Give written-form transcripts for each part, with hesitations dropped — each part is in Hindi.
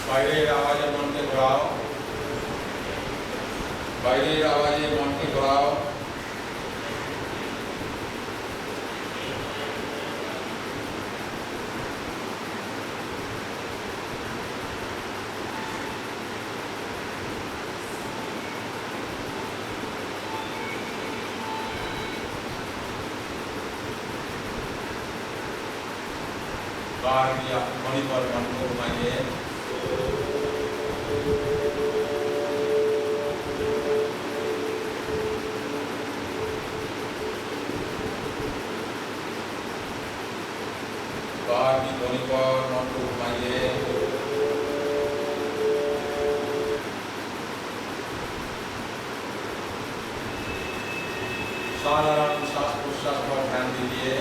বাইরের আওয়াজে মনকে ঘোরাও, বাইরের আওয়াজে মনকে ঘোরাও। बार भी आप मणि पर मन को घुमाइए। बार भी ध्वनि पर मन को घुमाइए। साधारण श्वास प्रश्वास पर ध्यान दीजिए।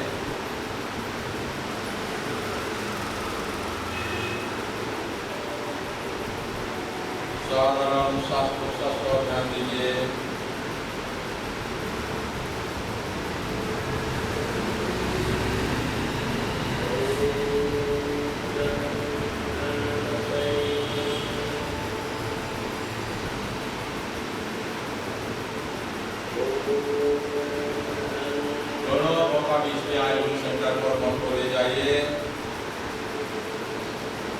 साधारण श्वास प्रश्वास पर ध्यान दीजिए। दोनों मौका बीच में आईब्रो सेंटर पर मन को ले जाइए।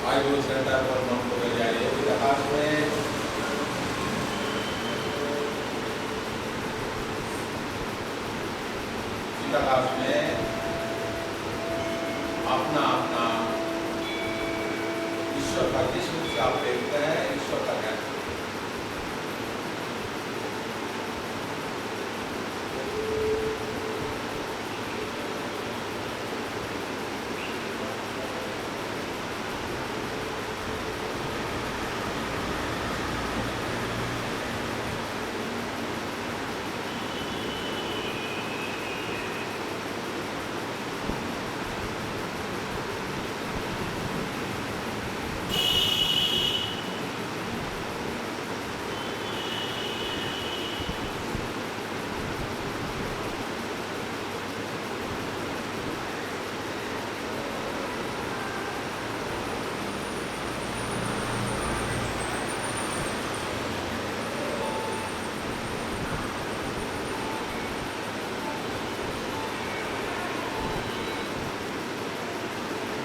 आईब्रो सेंटर पर मन को ले जाइए। इतिहास में अपना अपना ईश्वर का जिस रूप से आप देखते हैं ईश्वर का ज्ञान।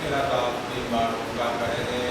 लगातार 3 बार ओंकार करेंगे।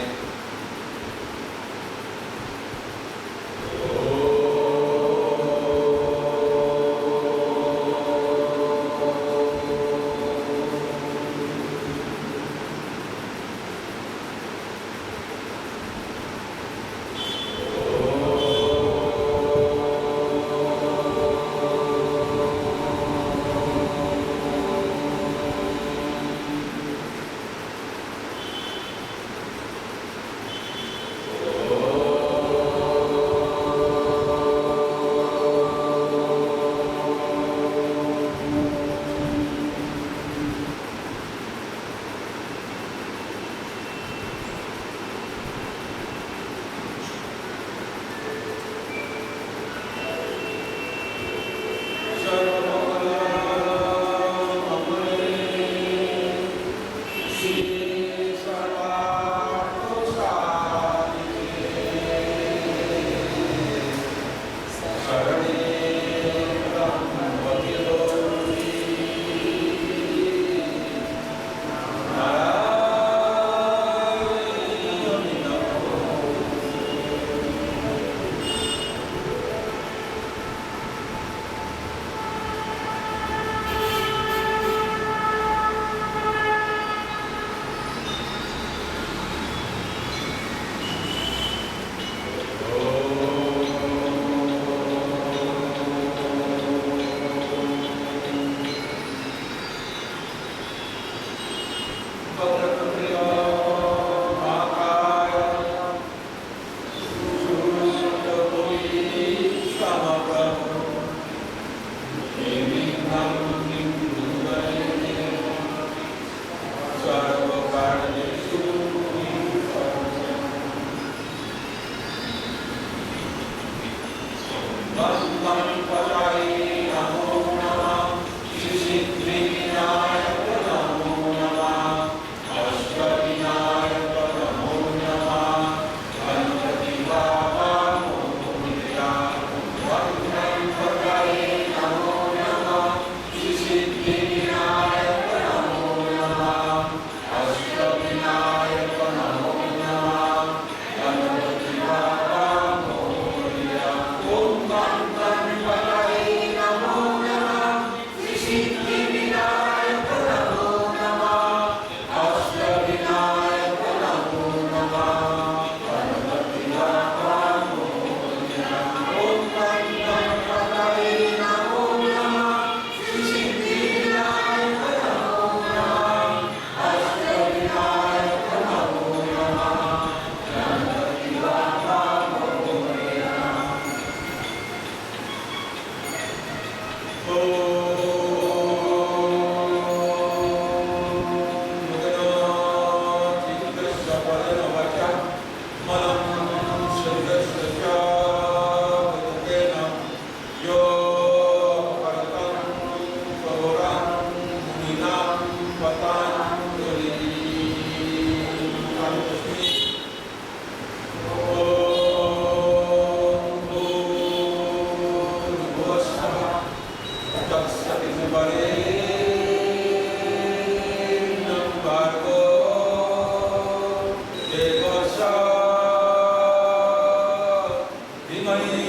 धीमहि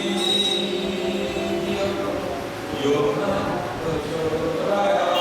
यो न प्रचोदयात्।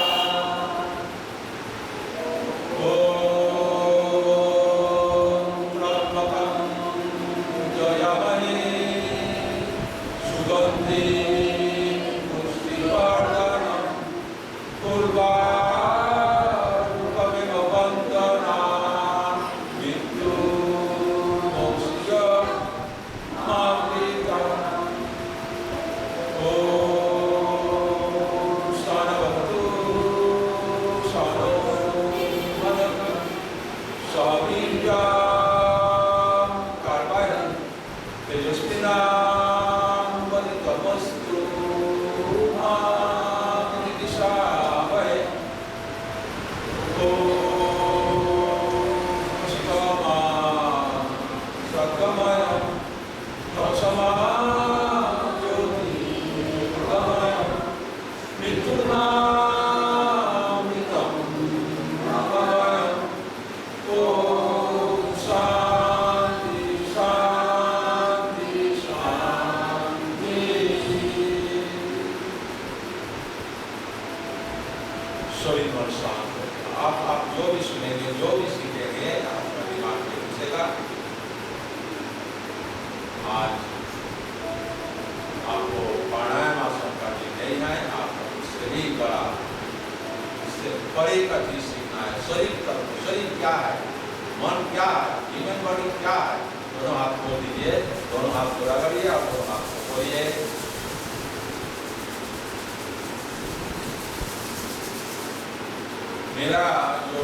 मेरा जो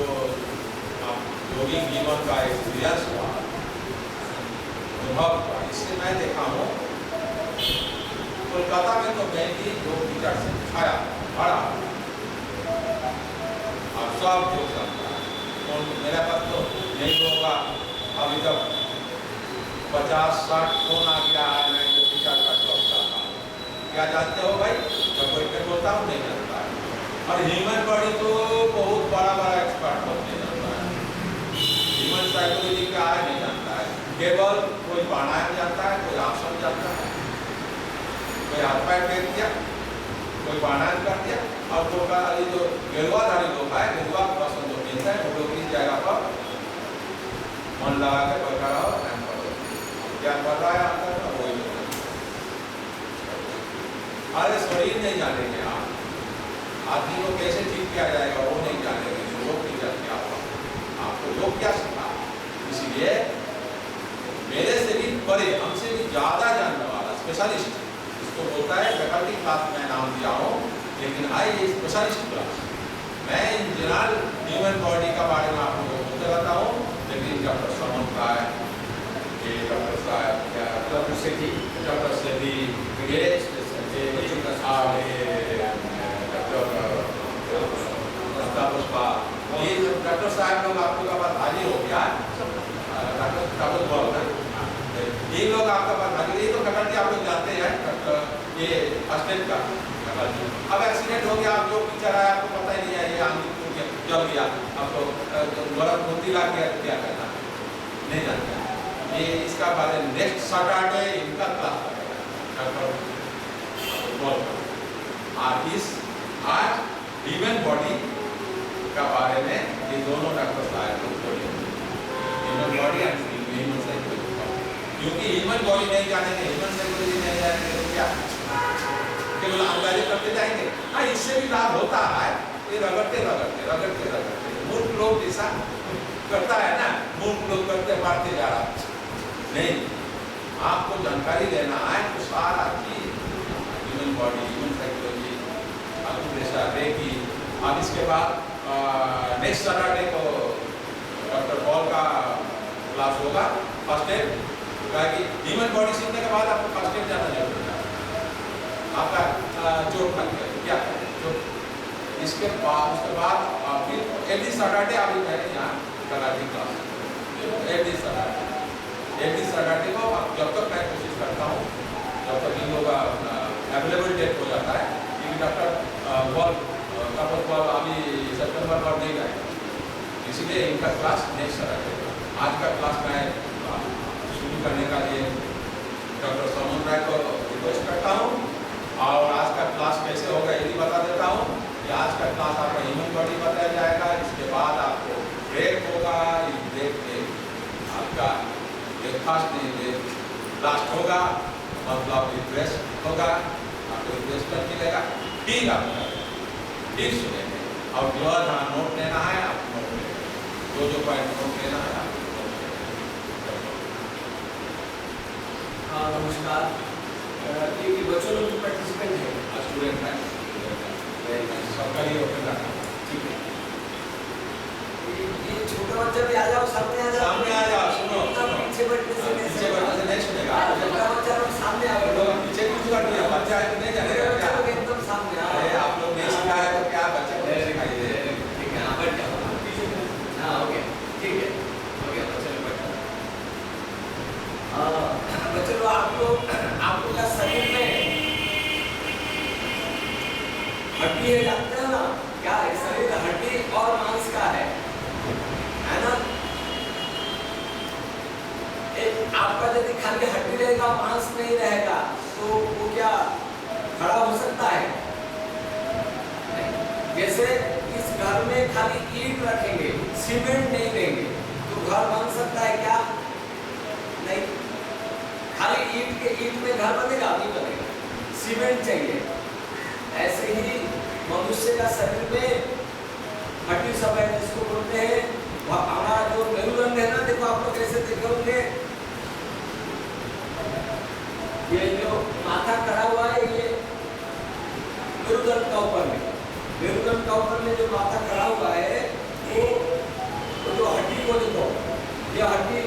योगी जीवन का एक्सपीरियंस हुआ, अनुभव हुआ, इससे मैं देखा हूँ कोलकाता में तो मैं भी योग टीचर से सिखाया पढ़ा, आप सब योग करता है। मेरे पास तो नहीं होगा, अभी तक 50-60 फोन आ गया है, मैं योग टीचर का जॉब करता हूँ। क्या जानते हो भाई, जब कोई पे बोलता हूँ नहीं जानता है। और ह्यूमन बॉडी तो बहुत बड़ा एक्सपर्ट होते जानता है। ह्यूमन साइकोलॉजी क्या है नहीं जानता है, केवल कोई प्राणायाम जानता है, कोई आसन जानता है, कोई हाथ पैर फेंक दिया, कोई प्राणायाम कर दिया। और जो गेरुआधारी लोग है, गेरुआ पसंद जो मिलता है, वो लोग इस जगह पर मन लगा के बैठा रहो, ध्यान करो, क्या कर रहा है अंदर में वही लोग। अरे शरीर नहीं जानेंगे आप, आदमी को कैसे ठीक किया जाएगा वो नहीं जानेंगे, योग टीचर क्या हुआ, आपको योग क्या सिखा। इसलिए मेरे से भी बड़े, हमसे भी ज्यादा जानने वाला स्पेशलिस्ट, इसको बोलता है फैकल्टी क्लास में नाम दिया हूँ, लेकिन आई ये स्पेशलिस्ट क्लास। मैं इन जनरल ह्यूमन बॉडी का बारे में आप लोगों को बोलते रहता हूँ, लेकिन डॉक्टर समन का है, ये डॉक्टर साहब क्या डॉक्टर सेठी, डॉक्टर सेठी, ये डॉक्टर साहब लोग आप लोग का बात हाजिर हो गया, ये लोग आपका बात हाजिर, ये तो फैकल्टी आप लोग जानते हैं, ये फर्स्ट का फैकल्टी। अब एक्सीडेंट हो गया, आप जो टीचर आया आपको पता ही नहीं है, ये आंधी जल गया, आपको गलत मोती ला के क्या करना नहीं जानते। ये इसका बारे नेक्स्ट सैटरडे इनका क्लास आज ह्यूमन बॉडी का बारे में ये दोनों डॉक्टर साहब लोग बोले, human body and human psychology. क्योंकि ह्यूमन बॉडी नहीं जानेंगे, ह्यूमन साइकोलॉजी नहीं जानेंगे तो क्या केवल अंदाजे करते जाएंगे। हाँ, इससे भी लाभ होता है, ये रगड़ते मूर्ख लोग जैसा करता है ना, मूर्ख लोग करते मारते जा रहा नहीं। आपको जानकारी लेना है तो सारा चीज human body, human psychology, acupressure, reiki. अब इसके बाद नेक्स्ट सैटरडे को डॉक्टर पॉल का क्लास होगा, फर्स्ट एड। कि ह्यूमन बॉडी सीखने के बाद आपको फर्स्ट एड जाना जरूरी है। आपका चोट लग गया तो क्या करें, चोट। उसके बाद फिर एवरी सैटरडे आप यहाँ कराटे क्लास, एवरी सैटरडे को जब तक मैं कोशिश करता हूँ, जब तक इन लोगों का अवेलेबल डेट हो जाता है, क्योंकि डॉक्टर अभी सितंबर पर नहीं जाएगा, इसलिए इनका क्लास नेक्स्ट सैटरडे। आज का क्लास मैं शुरू करने का लिए डॉक्टर समन राय मतलब रिफ्रेश होगा, आपको रिफ्रेशमेंट मिलेगा, ठीक आपका ठीक सुनेंगे। और जो जहाँ नोट लेना है आप नोट लेंगे, जो पॉइंट नोट लेना है आप नोट लेंगे। हाँ नमस्कार, ये बच्चों लोग जो पार्टिसिपेंट है स्टूडेंट है, सबका ही ओपन रखा, ठीक है, ये छोटा बच्चा भी आ जाओ, सामने आ जाओ, सामने आ जाओ, सुनो सुनो, पीछे बैठने से पीछे बैठने से नहीं सुनेगा, छोटा बच्चा लोग सामने आ लोग पीछे कुछ कर दिया, बच्चा है तो नहीं जानेगा क्या? लोग एकदम सामने आ अरे आप लोग नहीं सिखाया तो क्या बच्चे को सिखाई दे? ठीक है, हाँ बैठ जाओ, हाँ ओके ठीक है, ओके बच्चे लोग बैठ जाओ। बच्चे लोग आप लोग का शरीर में हड्डी है, जानते हो ना क्या है? शरीर हड्डी और मांस का है ना? एक आपका यदि खाली हड्डी रहेगा, मांस नहीं रहेगा, तो वो क्या खड़ा हो सकता है? नहीं। जैसे इस घर में खाली ईंट रखेंगे, सीमेंट नहीं देंगे, तो घर बन सकता है क्या? नहीं। खाली ईंट में घर बनेगा? नहीं बनेगा, सीमेंट चाहिए। ऐसे ही मनुष्य का शरीर में हड्डी सब है, जिसको बोलते हैं हमारा जो मेरुदंड है ना, देखो आप लोग कैसे देखे होंगे, ये जो माथा खड़ा हुआ है, ये मेरुदंड का ऊपर में, मेरुदंड का ऊपर में जो माथा खड़ा हुआ है, वो जो हड्डी को देखो, ये हड्डी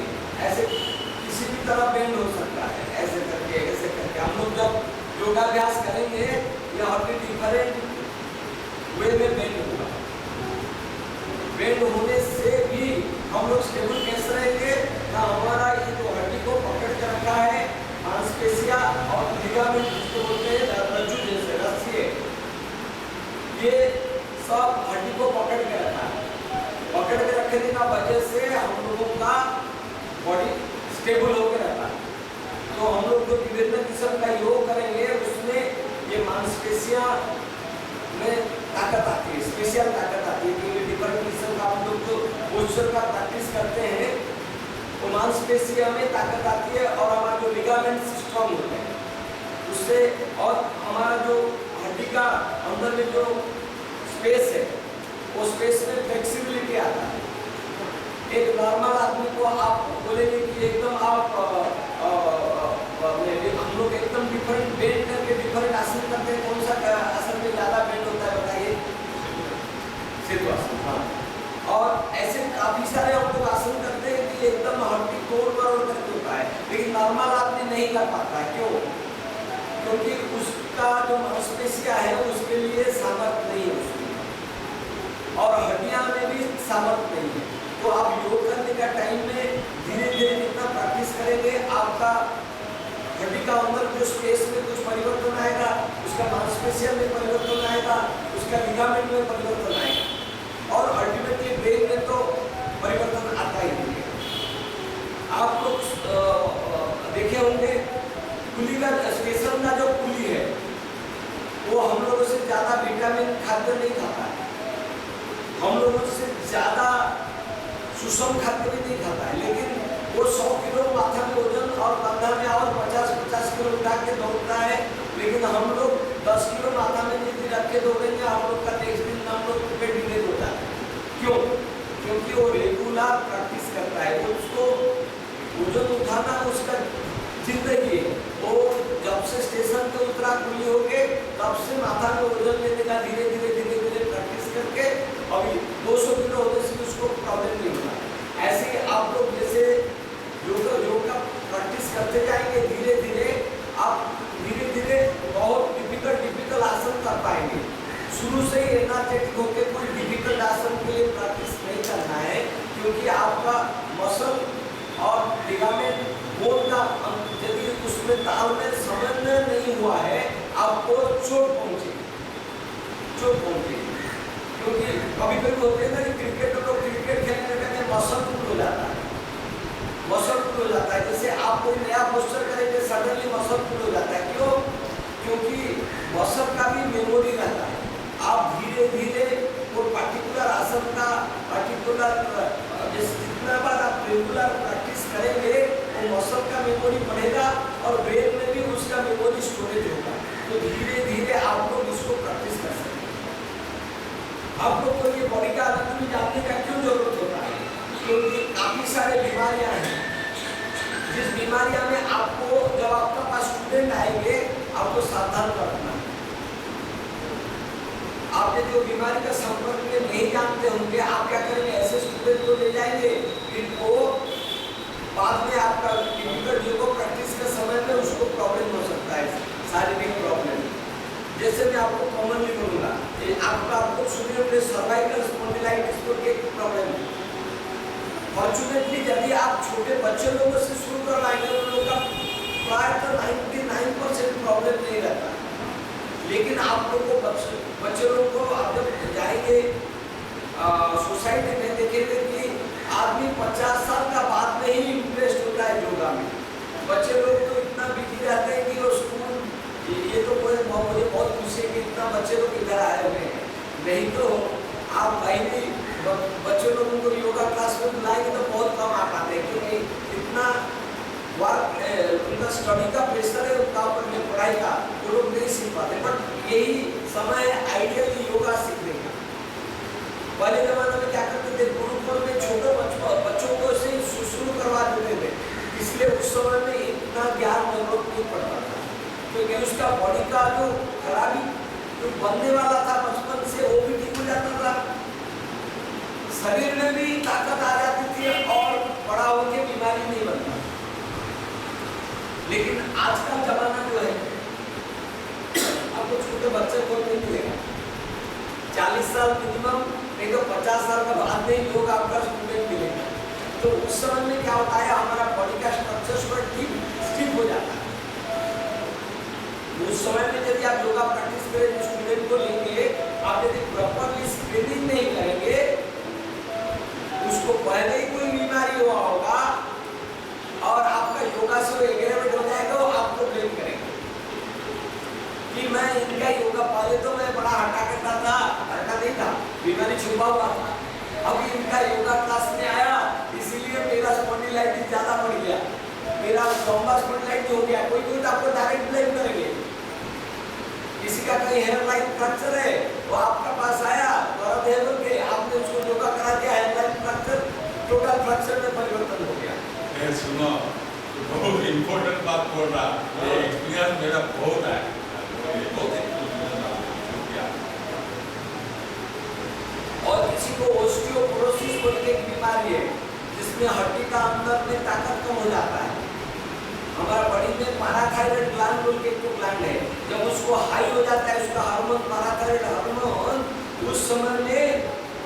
ऐसे किसी भी तरह बेंड हो सकता है, ऐसे करके हम लोग जब योगाभ्यास करेंगे, ये हड्डी डिफरेंट वे में बेंड होगा। बेंड होने से भी हम लोग स्टेबल कैसे रहेंगे ना? हमारा ये जो हड्डी को पकड़ के रखा है, मांसपेशिया और लिगामेंट जिसको बोलते हैं, रज्जु जैसे रस्सी है, ये सब हड्डी को पकड़ के रखा है। पकड़ के रखने का वजह से हम लोगों का बॉडी स्टेबल होकर रहता है। तो हम लोग जो विभिन्न किस्म का योग करेंगे, उसमें ये मांसपेशियां में ताकत आती है, स्पेशल ताकत आती है, क्योंकि डिफरेंट किस्म का हम लोग जो पोस्चर का प्रैक्टिस करते हैं, तो मांसपेशियों में ताकत आती है और हमारा जो लिगामेंट स्ट्रॉन्ग होते हैं उससे, और हमारा जो हड्डी का अंदर में जो स्पेस है, वो स्पेस में फ्लेक्सिबिलिटी आता है। एक नॉर्मल आदमी को आप बोलेंगे कि एकदम आप हम लोग एकदम डिफरेंट बेंड करके डिफरेंट आसन करते हैं, कौन सा आसन में ज़्यादा बेंड होता है बताइए? सिद्धासन। हाँ, और ऐसे काफी सारे हम लोग आसन करते हैं कि एकदम हड्डी तोड़ करके होता है, लेकिन नॉर्मल आदमी नहीं कर पाता है। क्यों? क्योंकि उसका जो मांसपेशियां है उसके लिए सामर्थ्य नहीं है उसकी, और हड्डियां में भी सामर्थ्य नहीं है। तो आप योग करने का टाइम में धीरे धीरे जितना प्रैक्टिस करेंगे, आपका हड्डी का अंदर जो स्पेस में कुछ परिवर्तन आएगा, उसका मांसपेशियों में परिवर्तन आएगा, उसका लिगामेंट में परिवर्तन आएगा, और अल्टीमेटली ब्रेन में तो परिवर्तन आता ही नहीं है। आप लोग देखे होंगे कुली का, स्टेशन का जो कुली है, वो हम लोगों से ज्यादा विटामिन खाद्य नहीं खाता है, हम लोगों से ज्यादा सुषम खाद्य भी नहीं खाता है, लेकिन वो 100 किलो माथा में वजन और कंधा में और 50-50 किलो उठा के दौड़ता है, लेकिन हम लोग 10 किलो माथा में यदि रख के दौड़ेंगे, हम लोग का नेक्स्ट दिन हम लोग पेट डिलेट होता है। क्यों? क्योंकि वो रेगुलर प्रैक्टिस करता है, उसको वजन उठाना उसका जिंदगी है। वो जब से स्टेशन पे उतरा कुली हो गए, तब से माथा में वजन लेने का धीरे धीरे प्रैक्टिस करके अभी 200 किलो होने से उसको प्रॉब्लम नहीं होता। ऐसे ही आप लोग जैसे योग का प्रैक्टिस करते जाएंगे, धीरे धीरे आप बहुत डिफिकल्ट आसन कर पाएंगे। शुरू से ही एनर्जेटिक होकर कोई डिफिकल्ट आसन के लिए प्रैक्टिस नहीं करना है, क्योंकि आपका मसल और लिगामेंट बोन का यदि उसमें तालमेल समन्वय नहीं हुआ है, आपको चोट पहुंचेगी। क्योंकि कभी कभी होते हैं ना कि क्रिकेट खेलने में मसल टूट हो जाता है, जैसे आप कोई नया पोस्चर करेंगे, सडनली मसल टूट हो जाता है। क्यों? क्योंकि मसल का भी मेमोरी रहता है। आप धीरे धीरे वो पर्टिकुलर आसन का जितना बार आप रेगुलर प्रैक्टिस करेंगे, वो मसल का मेमोरी बढ़ेगा और ब्रेन में भी उसका मेमोरी स्टोरेज होगा। तो धीरे धीरे आप लोग इसको प्रैक्टिस कर सकते हैं। आप लोग को ये बॉडी का एनाटॉमी जानने का क्यों जरूरत होता है? क्योंकि काफी सारे बीमारियां हैं, जिस बीमारियां में आपको जब आपका पास स्टूडेंट आएंगे आपको सावधान रखना है। आप यदि वो बीमारी का संपर्क में नहीं जानते होंगे, आप क्या करेंगे, ऐसे स्टूडेंट को ले जाएंगे जिनको बाद में आपका टिपिकल योग प्रैक्टिस के समय में उसको प्रॉब्लम हो सकता है, शारीरिक प्रॉब्लम। जैसे मैं आपको कॉमनली बोलूँगा, आपको सुने होंगे सर्वाइकल स्पॉन्डिलाइटिस को एक प्रॉब्लम है। फॉर्चुनेटली यदि आप छोटे बच्चे लोगों से शुरू करवाएंगे, उन लोगों का प्रायतः 99% प्रॉब्लम नहीं रहता। लेकिन आप लोग को बच्चे लोगों को आप जब जाएंगे सोसाइटी में देखेंगे कि आदमी 50 साल का बाद में ही इंटरेस्ट होता है योगा में। बच्चे लोग तो इतना बिजी रहते हैं कि वो स्कूल, ये तो मुझे बहुत खुशी है कि इतना बच्चे लोग इधर आए हुए हैं। नहीं तो आप भाई भी बच्चे लोगों को योगा क्लास में बुलाएंगे तो बहुत कम आ पाते हैं, क्योंकि इतना वर्क उनका स्टडी का प्रेशर है उनका ऊपर में, पढ़ाई का, वो लोग नहीं सीख पाते। बट यही समय है आइडियली योगा सीखने का। पहले जमाने में क्या करते थे, गुरुकुल में छोटे बच्चों को से शुरू करवा देते थे, इसलिए उस समय में इतना ज्ञान जरूरत नहीं पड़ता था, क्योंकि उसका बॉडी का जो खराबी जो बनने वाला था बचपन से वो भी ठीक हो जाता था, शरीर में भी ताकत आ जाती थी और बड़ा होकर बीमारी नहीं बनता। लेकिन आज का जमाना जो है, आपको छोटे बच्चे को नहीं मिलेगा, 40 साल मिनिमम, नहीं तो 50 साल का बाद में लोग आपका स्टूडेंट मिलेगा। तो उस समय में क्या होता है, हमारा बॉडी का स्ट्रक्चर स्टिफ हो जाता है। उस समय में यदि आप योगा प्रैक्टिस करें, स्टूडेंट को लेंगे, आप यदि प्रॉपरली स्क्रीनिंग नहीं करेंगे, उसको पहले ही कोई बीमारी हुआ होगा और आपका योगा से एग्रीमेंट हो जाएगा, वो आपको ब्लेम करेंगे कि मैं इनका योगा, पहले तो मैं बड़ा हटा करता था, हटा नहीं था, बीमारी छुपा हुआ था, अब इनका योगा क्लास में आया इसीलिए मेरा स्पॉन्डिलाइटिस ज्यादा बढ़ गया, मेरा लंबा स्पॉन्डिलाइटिस हो गया। कोई तो आपको डायरेक्ट ब्लेम करेंगे। किसी का कहीं हेयर लाइन फ्रैक्चर है, वो आपका पास आया, दर्द है बोल आपने उसको योगा करा दिया, hairline fracture total fracture में परिवर्तन हो गया। सुनो, बहुत इम्पोर्टेंट बात बोल रहा, ये एक्सपीरियंस मेरा बहुत है, और किसी को ओस्टियोपोरोसिस बोल के एक बीमारी है, जिसमें हड्डी का अंदर में ताकत कम हो जाता है। हमारा बॉडी में पैराथायरॉइड ग्लैंड बोल के एक ग्लैंड है, जब उसको हाई हो जाता है उसका हार्मोन, पैराथायरॉइड हार्मोन, उस समय में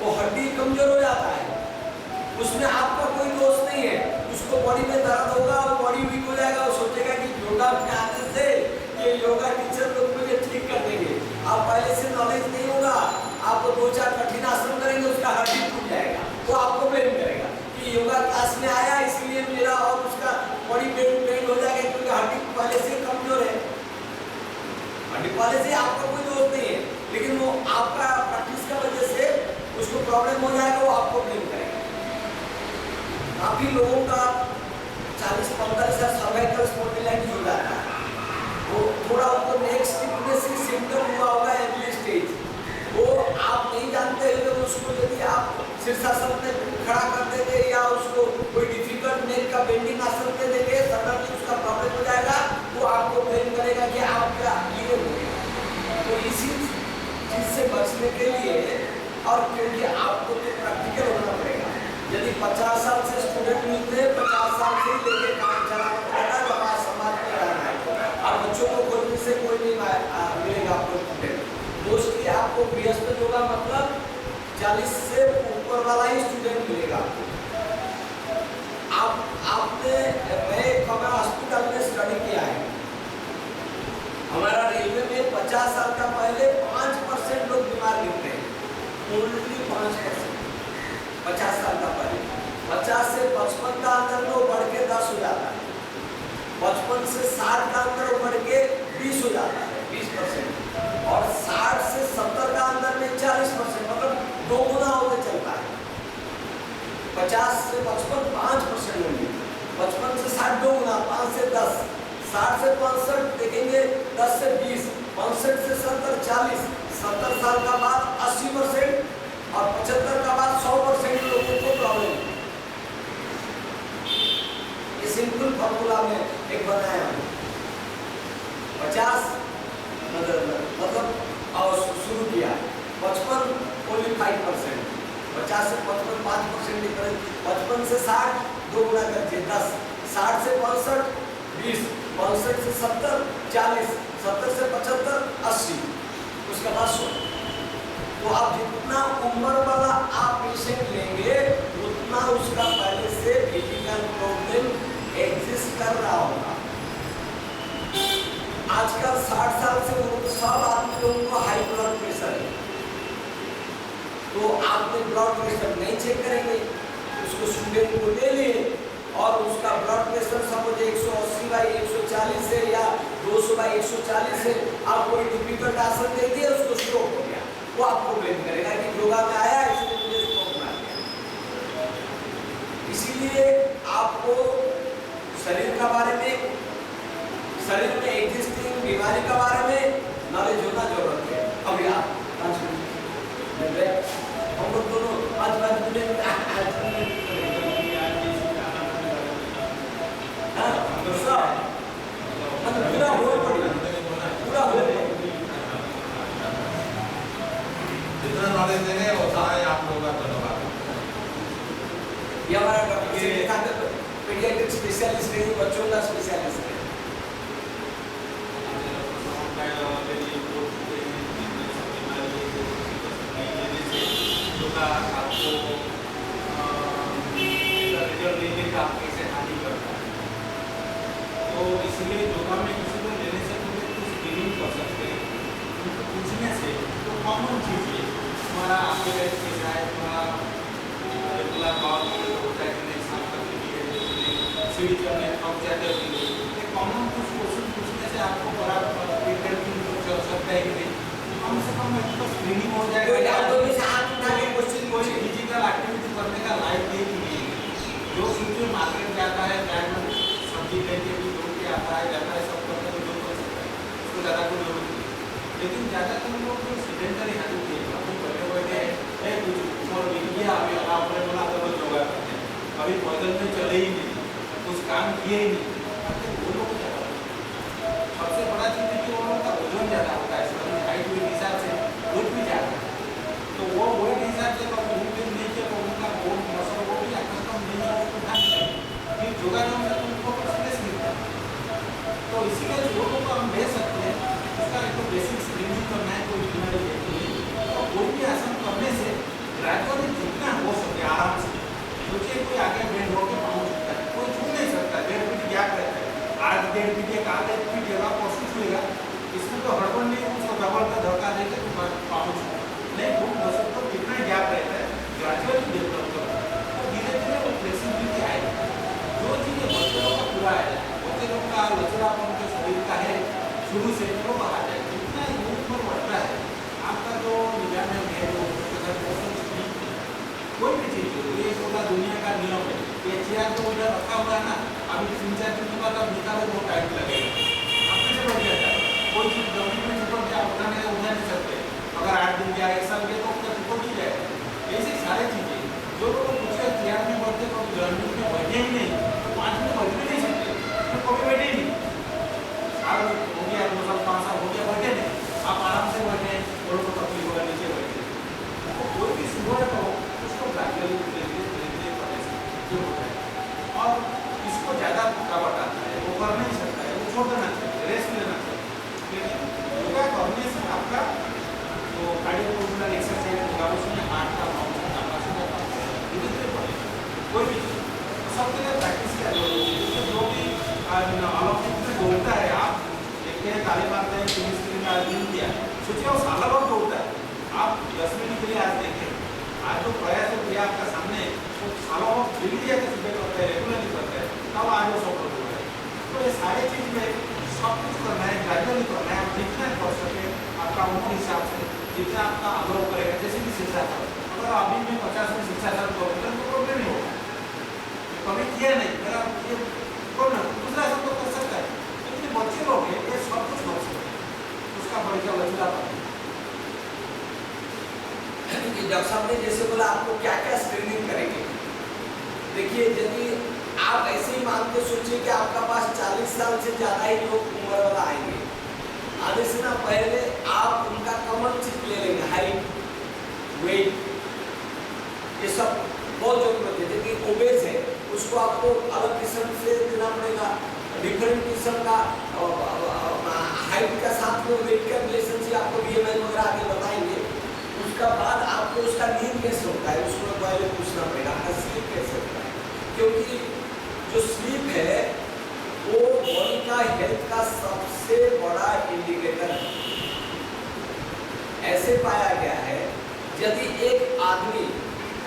वो हड्डी कमजोर हो जाता है। उसमें आपका कोई दोष नहीं है, उसको बॉडी में दर्द होगा और बॉडी वीक हो जाएगा, वो सोचेगा कि योगा में आने से ये योगा टीचर लोग मुझे ठीक कर देंगे। आप पहले से नॉलेज नहीं होगा, आप 2-4 कठिन आसन करेंगे, उसका हड्डी टूट जाएगा, तो आपको ब्लेम करेगा कि योगा क्लास में आया इसलिए मेरा और उसका बॉडी पेन हो जाएगा, क्योंकि हड्डी पहले से कमजोर है। हड्डी पहले से आपका कोई दोष नहीं है, लेकिन वो आपका प्रैक्टिस का वजह से उसको प्रॉब्लम हो जाएगा, वो आपको ब्लेम करेगा। काफी लोगों का 40-45 साल सर्वाइकल स्पॉन्डिलाइटिस हो जाता है, वो थोड़ा उनको नेक्स्ट सिम्टम हुआ होगा अर्ली स्टेज, वो आप नहीं जानते हैं। उसको यदि आप शीर्षासन में खड़ा कर देंगे या उसको कोई डिफिकल्ट नेक का बेंडिंग आसन दे देंगे, सडनली उसका प्रॉब्लम हो जाएगा, वो आपको ब्लेम करेगा कि आप क्या ये हो गया। तो इसी चीज से बचने के लिए, और क्योंकि आपको तो प्रैक्टिकल होना पड़ेगा, यदि 50 साल से स्टूडेंट मिलते हैं, 50 साल से लेके काम चलाना पड़ेगा, जब आज समाज में रहना है, और बच्चों को खोजने से कोई नहीं मिलेगा आपको स्टूडेंट। मोस्टली आपको गृहस्थ योगा मतलब 40 से ऊपर वाला ही स्टूडेंट मिलेगा आपने। मैं हमारा हॉस्पिटल में स्टडी किया है, हमारा रेलवे में 50 साल का पहले 5% लोग बीमार गिरते हैं, ओनली 5%। 50 साल का पहले 50 से 55 का अंदर में बढ़ के 10 हो जाता है, 55 से 60 का अंदर बढ़ के 20 हो जाता है, 20%, और 60 से 70 का अंदर में 40%, मतलब 2 गुना होकर चलता है। 50 से 55 5% होंगे, 55 से 60 2 गुना, 5 से 10, 60 से 65 देखिए 10 से 20, 65 से 70, 40, 70 साल का बाद 80% और 75 का बाद 100% लोगों को प्रॉब्लम है। ये सिंपल फॉर्मूला में एक बनाया हूं। 50 मतलब और शुरू किया 55 ओनली 5%, 50 से 55 5% डिफरेंस, 55 से 60 2 गुना करके 10, 60 से 65 20, 65 से 70 40, 70 से 75 80, उसके बाद 100। तो आप जितना उम्र वाला आप पेशेंट लेंगे उतना उसका पहले से फिजिकल प्रॉब्लम एग्जिस्ट कर रहा होगा। आजकल 60 साल से ऊपर सब आदमी लोगों को हाई ब्लड प्रेशर है, तो आपने ब्लड प्रेशर नहीं चेक करेंगे, उसको स्टूडेंट को ले लिए और उसका ब्लड प्रेशर समझ 180/140 है या 200/140 है, आप कोई डिफिकल्ट आसन दे दिए उसको स्ट्रोक हो गया, वो आपको ब्लेम करेगा कि योगा में आया इसलिए मुझे स्ट्रोक आ गया। इसीलिए आपको शरीर का बारे में, शरीर में एग्जिस्टिंग बीमारी के बारे में नॉलेज होना जरूरत है। अभी आप 5 मिनट हम लोग दोनों 5 मिनट पूरा हो पूरा हो जितना नॉलेज देंगे उतना ही आप लोगों का धन्यवाद। ये हमारा डॉक्टर पीडियाट्रिक स्पेशलिस्ट है, बच्चों का स्पेशलिस्ट है। आपको रिजल्ट लेने का कैसे हानि करता है, तो इसलिए योगा में किसी को लेने से पहले कुछ स्क्रीनिंग कर सकते हैं। उनको पूछने से तो कॉमन चीज़ है हमारा आपके लाइफ कैसा है, हमारा रेगुलर बाउल होता है कि नहीं, साफ करने के लिए सीढ़ी चढ़ने थक जाते हैं, कॉमन कुछ क्वेश्चन पूछने से आपको बड़ा ट्रीटमेंट हो सकता है कि नहीं, कम से कम एक तो स्क्रीनिंग हो जाएगा। कोई फिजिकल एक्टिविटी करने का लाइफ है कि नहीं, जो सीधे मार्केट जाता है ब्रांड में सब्जी लेके भी दौड़ के आता है जाता है सब करता है, जो कर सकता है उसको ज़्यादा कोई जरूरत नहीं। लेकिन ज़्यादातर लोग जो सेडेंटरी हैबिट है, अपने बैठे बैठे है कुछ उम्र बीत गया अभी अलाव अपने बोला तो रोज योगा करते हैं, अभी पैदल में चले ही नहीं, कुछ काम किए ही नहीं, वो लोग ज़्यादा सबसे बड़ा चीज़ है कि वो लोग का वजन ज़्यादा होता है, हाइट के हिसाब से वेट भी ज़्यादा है, तो वो वेट हिसाब से नहीं किया तो उनका बोन मसल वो भी आपस में नहीं है, उसको ध्यान दें कि योगा जो है उनको परसेंटेज मिलता है। तो इसीलिए लोगों को हम दे सकते हैं, उसका एक तो बेसिक स्क्रीनिंग करना है कोई बीमारी देखते हैं, और कोई भी आसन करने से ग्रेजुअली जितना हो सके आराम से, सोचिए कोई आगे बेंड होकर पहुँच सकता है, कोई छू नहीं सकता, 1.5 फीट गैप रहता है, आज 1.5 फीट एक आध 1 फीट जगह पहुँच छूएगा, इसमें तो हड़बड़ नहीं, उसको डबल का धक्का देकर पहुँच नहीं, वो मसल को कितना गैप रहता है ग्रेजुअली डेवलप करो, तो धीरे धीरे वो फ्लेक्सिबिलिटी आएगी। जो चीज़ें बच्चे लोग का पूरा है, बच्चे लोग का लचीलापन जो शरीर का है शुरू से वो आ जाए, जितना यूथ में बढ़ता है आपका जो निजाम है वो कोई भी चीज़ हो, ये पूरा दुनिया का नियम है, ये चेयर जो उधर रखा हुआ है ना, अभी 3-4 दिन के बाद अब निकालो बहुत टाइम लगेगा, आप कैसे बढ़ जाता है, कोई चीज़ जमीन में छुपड़ के आप उठा नहीं सकते, अगर 8 दिन या 1 साल के तो उसका रिपोर्ट ही जाएगा। ऐसी सारी चीज़ें जो लोग पूछे चेयर में बढ़ते तो जर्नी में बैठे ही नहीं, तो 5 मिनट बैठ भी नहीं सकते, तो कभी बैठे ही नहीं, साल हो गया 2 साल 5 साल हो गया बैठे नहीं, आप आराम से बैठे थोड़ा को तकलीफ होगा नीचे बैठे, तो कोई भी सुबह तो उसको ग्रेजुअली धीरे करने से होता है, और इसको ज़्यादा थकावट आता है, वो कर नहीं सकता है, वो छोड़ देना चाहिए, रेस्ट लेना चाहिए। लेकिन योगा करने से आपका तो कार्डियोवास्कुलर एक्सरसाइज होगा, उसमें हार्ट का फंक्शन कैपेसिटी धीरे धीरे बढ़ेगा। कोई भी सबके लिए प्रैक्टिस किया जरूरी है, जो भी ओलंपिक में दौड़ता है, आप देखते हैं ताली मारते हैं 30 मिनट आज दिन किया, सोचिए वो साल भर दौड़ता है, आप 10 मिनट के लिए आज देखें, आज जो प्रयास किया आपका सामने वो सालों डेली जाकर सुबह करता है, रेगुलरली करता है, तब आज वो सफल हो रहा है। तो ये सारी चीज़ में सब कुछ करना है, ग्रेजुअली करना है, आप जितना कर सके आपका उम्र हिसाब से जितना आपका अग्रह करेगा, जैसे कि शिक्षा था, अगर अभी मैं 50 में शिक्षा चालू करूँगा तो प्रॉब्लम नहीं होगा, कभी किया नहीं, मेरा ये प्रॉब्लम दूसरा सब तो कर सकता है, लेकिन बच्चे लोग हैं ये सब कुछ कर सकते हैं। डॉक्टर साहब ने जैसे बोला आपको क्या क्या स्क्रीनिंग करेंगे। देखिए यदि आप ऐसे ही मान के सोचिए कि आपका पास 40 साल से ज़्यादा ही लोग उम्र वाला आएंगे, आने से ना पहले आप उनका कॉमन चीज ले लेंगे, हाइट, वेट, ये सब बहुत जरूरत है। यदि ओबेस है उसको आपको अलग किस्म से देना पड़ेगा, डिफरेंट किस्म का हाइट का साथ में वेट का रिलेशनशिप आपको BMI वगैरह आगे बताएंगे। उसका बाद आपको उसका नींद कैसे होता है उसको पहले पूछना पड़ेगा, आपका स्लीप कैसे होता है, क्योंकि जो स्लीप है वो बॉडी का हेल्थ का सबसे बड़ा इंडिकेटर है। ऐसे पाया गया है यदि एक आदमी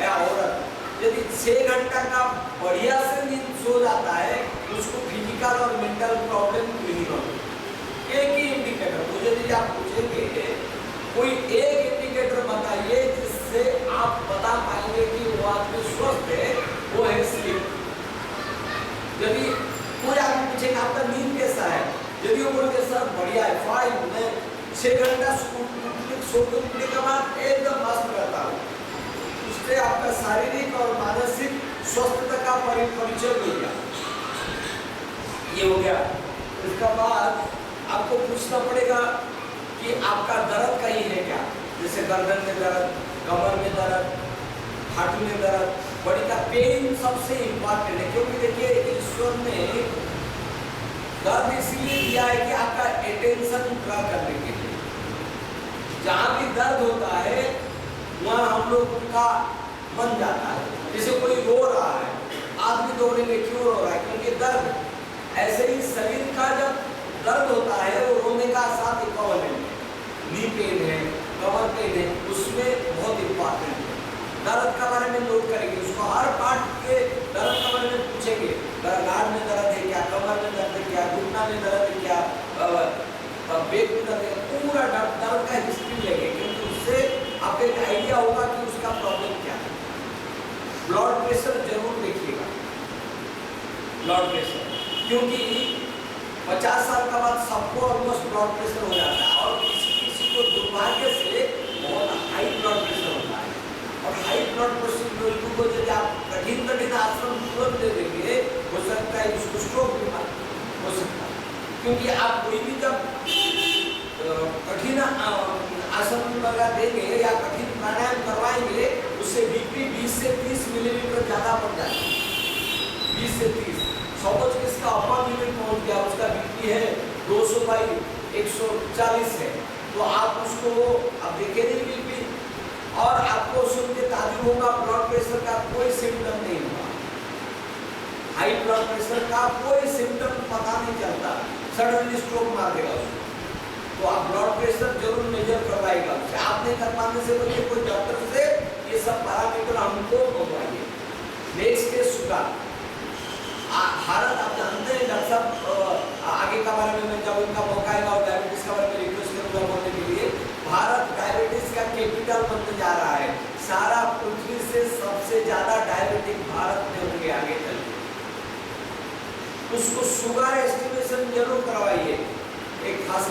या औरत यदि 6 घंटा का बढ़िया से नींद सो जाता है उसको फिजिकल और मेंटल प्रॉब्लम मिनिमम। एक ही इंडिकेटर, मुझे यदि आप पूछेंगे कोई एक इंडिकेटर बताइए जिससे आप बता पाएंगे कि वो आदमी स्वस्थ है, वो है स्लीप। यदि कोई आदमी पूछेगा आपका नींद कैसा है, यदि वो बोले सर बढ़िया है, फाइन, मैं 6 घंटा सोने के बाद एकदम मस्त रहता हूँ, उससे आपका शारीरिक और मानसिक स्वस्थता का परिचय मिल गया। ये हो गया। इसका बाद आपको पूछना पड़ेगा कि आपका दर्द कहीं है क्या, जैसे गर्दन में दर्द, कमर में दर्द, हाथ में दर्द, बॉडी का पेन सबसे इम्पोर्टेंट है, क्योंकि देखिए ईश्वर ने दर्द इसलिए दिया है कि आपका अटेंशन ड्रा करने के लिए। जहाँ भी दर्द होता है वहाँ हम लोग का मन जाता है। जैसे कोई रो रहा है, आदमी दौड़ेंगे क्यों रो रहा है, क्योंकि दर्द। ऐसे ही शरीर का जब दर्द होता है वो रोने का साथ इक्विवेलेंट है। नी पेन है, कमर पेन है, उसमें बहुत इम्पोर्टेंट है। दर्द के बारे में नोट करेंगे, उसको हर पार्ट के दर्द के बारे में पूछेंगे, गाढ़ में दर्द है क्या, कमर में दर्द है क्या, घुटना में दर्द है क्या, पेट में दर्द है, पूरा दर्द का हिस्ट्री लेंगे, क्योंकि उससे आपको एक आइडिया होगा कि उसका प्रॉब्लम क्या है। ब्लड प्रेशर जरूर देखिएगा, ब्लड प्रेशर, क्योंकि 50 साल का बाद सबको ऑलमोस्ट ब्लड प्रेशर हो जाता है, और किसी को दुर्भाग्य से बहुत हाई ब्लड प्रेशर होता है। और हाई ब्लड प्रेशर लोगों को यदि आप कठिन आसन तुरंत दे देंगे, हो सकता है उसको स्ट्रोक बीमारी हो सकता है, क्योंकि आप कोई भी जब कठिन आसन वगैरह देंगे या कठिन प्राणायाम करवाएंगे, उससे BP 20 से 30 मिलीमीटर ज़्यादा बढ़ जाएगा। 20 से 30, सपोज इसका अपर लिमिट पहुँच गया, उसका BP है 200/140 है, तो आप उसको अब देखेंगे BP, और आपको सुन के ताजुब होगा ब्लड प्रेशर का कोई सिम्टम नहीं होगा। हाई ब्लड प्रेशर का कोई सिम्टम पता नहीं चलता, सडनली स्ट्रोक मार देगा उसको। तो आप ब्लड प्रेशर जरूर मेजर करवाएगा उससे। आप नहीं कर पाने से बोलिए कोई डॉक्टर से ये सब पैरामीटर हमको मंगवाइए। नेक्स्ट है शुगर। भारत आप जानते हैं डॉक्टर साहब आगे का बारे में मैं जब उनका मौका आएगा और डायबिटीज का बारे में रिक्वेस्ट करूँगा बोलने के लिए। भारत डायबिटीज का कैपिटल बनने जा रहा है। सारा पृथ्वी से सबसे ज्यादा डायबिटिक भारत में होंगे आगे चल के। उसको शुगर एस्टिमेशन जरूर करवाइए। एक खास